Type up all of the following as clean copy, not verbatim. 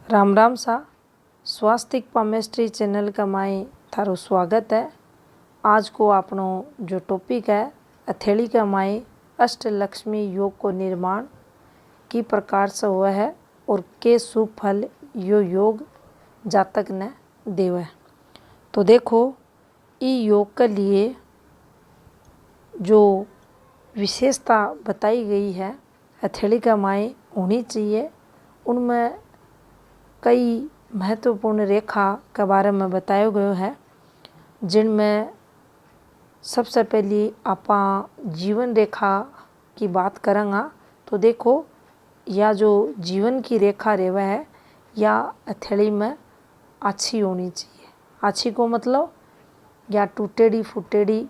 राम राम सा स्वास्तिक palmistry channel का माई थारो स्वागत है। आज को आपनो जो टॉपिक है हथेली का माई अष्टलक्ष्मी योग को निर्माण की प्रकार से हुआ है और के शुभ फल यो योग जातक ने देवे। तो देखो ई योग के लिए जो विशेषता बताई गई है हथेली का माई होनी चाहिए, उनमें कई महत्वपूर्ण रेखा के बारे में बताया गया है, जिनमें सबसे पहली आपा जीवन रेखा की बात करेंगे। तो देखो या जो जीवन की रेखा रेवा है या हथेली में अच्छी होनी चाहिए। अच्छी को मतलब या टूटेड़ी फुटेड़ी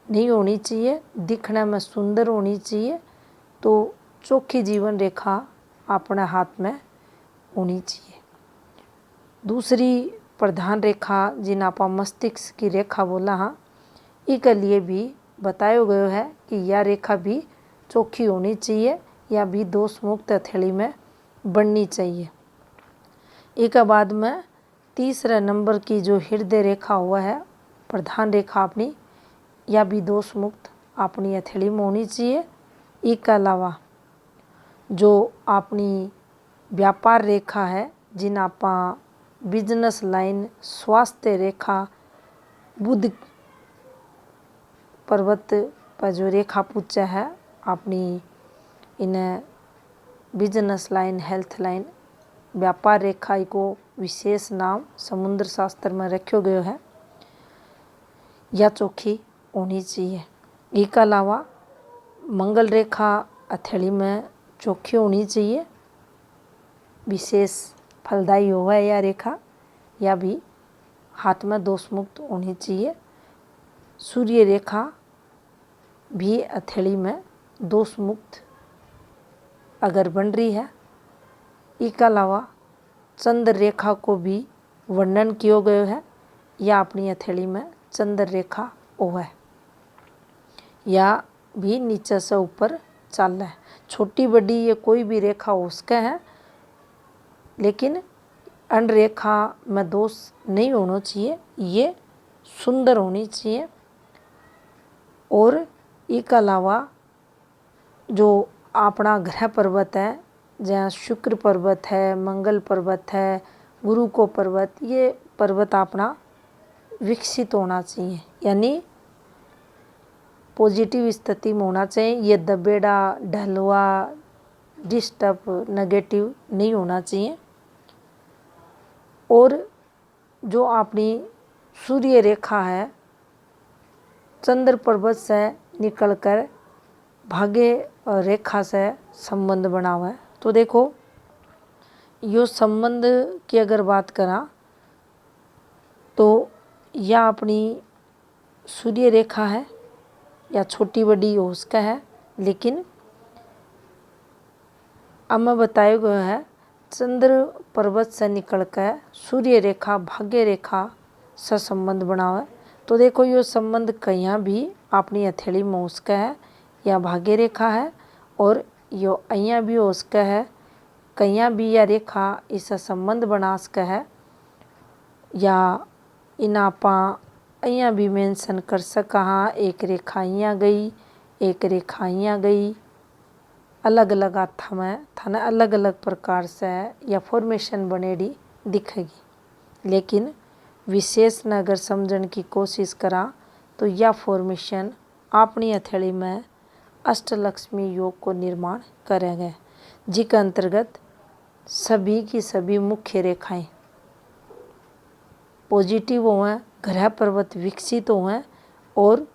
नहीं होनी चाहिए, दिखने में सुंदर होनी चाहिए। तो चोखी जीवन रेखा अपने हाथ में होनी चाहिए। दूसरी प्रधान रेखा जिन आपा मस्तिष्क की रेखा बोला हाँ, इसके लिए भी बताया गया है कि यह रेखा भी चोखी होनी चाहिए या भी दोष मुक्त हथेली में बननी चाहिए। एक बाद में तीसरे नंबर की जो हृदय रेखा हुआ है प्रधान रेखा अपनी, या भी दोष मुक्त अपनी हथेली में होनी चाहिए। इसके अलावा जो अपनी व्यापार रेखा है जिन आपा बिजनेस लाइन, स्वास्थ्य रेखा, बुध पर्वत पर जो रेखा पूछा है अपनी इन्हें बिजनेस लाइन, हेल्थ लाइन, व्यापार रेखा को विशेष नाम समुद्र शास्त्र में रखो गयो है, या चोखी होनी चाहिए। इसके अलावा मंगल रेखा हथेली में चोखी होनी चाहिए, विशेष फलदायी हुआ है यह रेखा, या भी हाथ में दोष मुक्त होनी चाहिए। सूर्य रेखा भी हथेली में दोष मुक्त अगर बन रही है। इसके अलावा चंद्र रेखा को भी वर्णन किया गया है, या अपनी हथेली में चंद्र रेखा हुआ है, या भी नीचे से ऊपर चल रहा है। छोटी बड़ी ये कोई भी रेखा हो उसके है, लेकिन अन रेखा में दोष नहीं होना चाहिए, ये सुंदर होनी चाहिए। और इसके अलावा जो अपना ग्रह पर्वत है, जहाँ शुक्र पर्वत है, मंगल पर्वत है, गुरु को पर्वत, ये पर्वत अपना विकसित होना चाहिए, यानी पॉजिटिव स्थिति में होना चाहिए। ये दबेड़ा ढलवा डिस्टर्ब नेगेटिव नहीं होना चाहिए। और जो अपनी सूर्य रेखा है चंद्र पर्वत से निकलकर भाग्य रेखा से संबंध बना हुआ है। तो देखो यो संबंध की अगर बात करा तो यह अपनी सूर्य रेखा है, या छोटी बड़ी हो उसका है, लेकिन अब मैं बताया गया है चंद्र पर्वत से निकलकर सूर्य रेखा भाग्य रेखा से संबंध बना हुआ है। तो देखो यो संबंध कहीं भी अपनी हथेली में उसका है या भाग्य रेखा है, और यो अइया भी उसका है, कहीं भी यह रेखा इससे संबंध बना सका है, या इन आपा अइया भी मेंशन कर सका हाँ। एक रेखा अइया गई, एक रेखा अइया गई, अलग अलग हाथा में थाने अलग अलग प्रकार से या फॉर्मेशन बनेड़ी दिखेगी, लेकिन विशेष न अगर समझने की कोशिश करा तो यह फॉर्मेशन अपनी हथेली में अष्टलक्ष्मी योग को निर्माण करेंगे, जिसके अंतर्गत सभी की सभी मुख्य रेखाएं पॉजिटिव हुए, ग्रह पर्वत विकसित हुए, और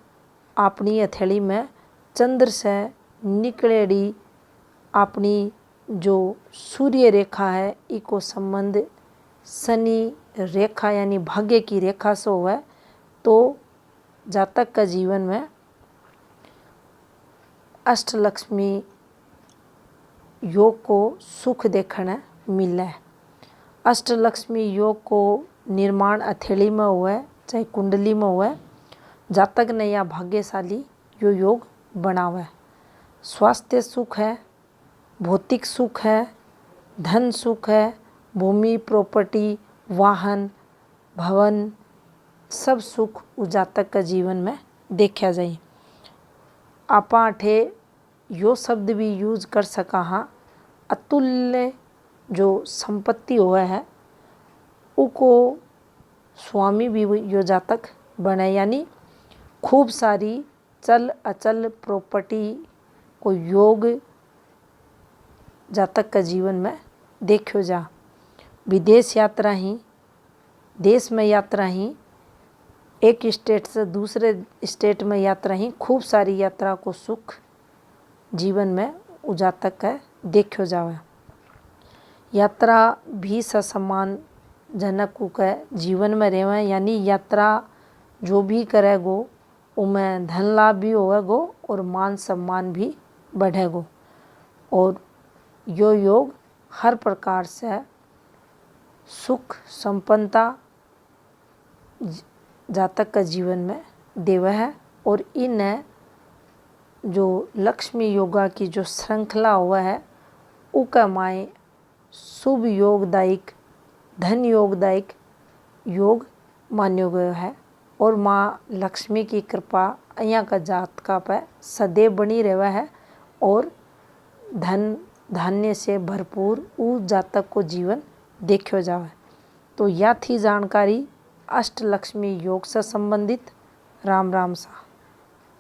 अपनी हथेली में चंद्र से निकलेड़ी अपनी जो सूर्य रेखा है इको संबंध शनि रेखा यानी भाग्य की रेखा से हुआ, तो जातक का जीवन में अष्टलक्ष्मी योग को सुख देखने मिला है। अष्टलक्ष्मी योग को निर्माण हथेली में हुआ है चाहे कुंडली में हुआ है, जातक ने या भाग्यशाली यो योग बना हुआ है। स्वास्थ्य सुख है, भौतिक सुख है, धन सुख है, भूमि, प्रॉपर्टी, वाहन, भवन, सब सुख उ जातक का जीवन में देखा जाए। आपा अठे यो शब्द भी यूज कर सका हाँ, अतुल्य जो संपत्ति हुआ है उको स्वामी भी यो जातक बने, यानी खूब सारी चल अचल प्रॉपर्टी को योग जातक का जीवन में देखो जा। विदेश यात्रा ही, देश में यात्रा ही, एक स्टेट से दूसरे स्टेट में यात्रा ही, खूब सारी यात्रा को सुख जीवन में उ जातक का देखो जावे। यात्रा भी ससम्मान जनक के जीवन में रहेवे, यानी यात्रा जो भी करेगो उमें धन लाभ भी होवेगो और मान सम्मान भी बढ़ेगो। और यो योग हर प्रकार से सुख संपन्नता जातक का जीवन में देवे है। और इन जो लक्ष्मी योगा की जो श्रृंखला हुआ है उका माए शुभ योगदायक, धन योगदायक योग मान्यो गयो है। और माँ लक्ष्मी की कृपा यहाँ का जातका पे सदैव बनी रहवा है और धन धान्य से भरपूर उ जातक को जीवन देखो जावे। तो यह थी जानकारी अष्टलक्ष्मी योग से संबंधित। राम राम सा।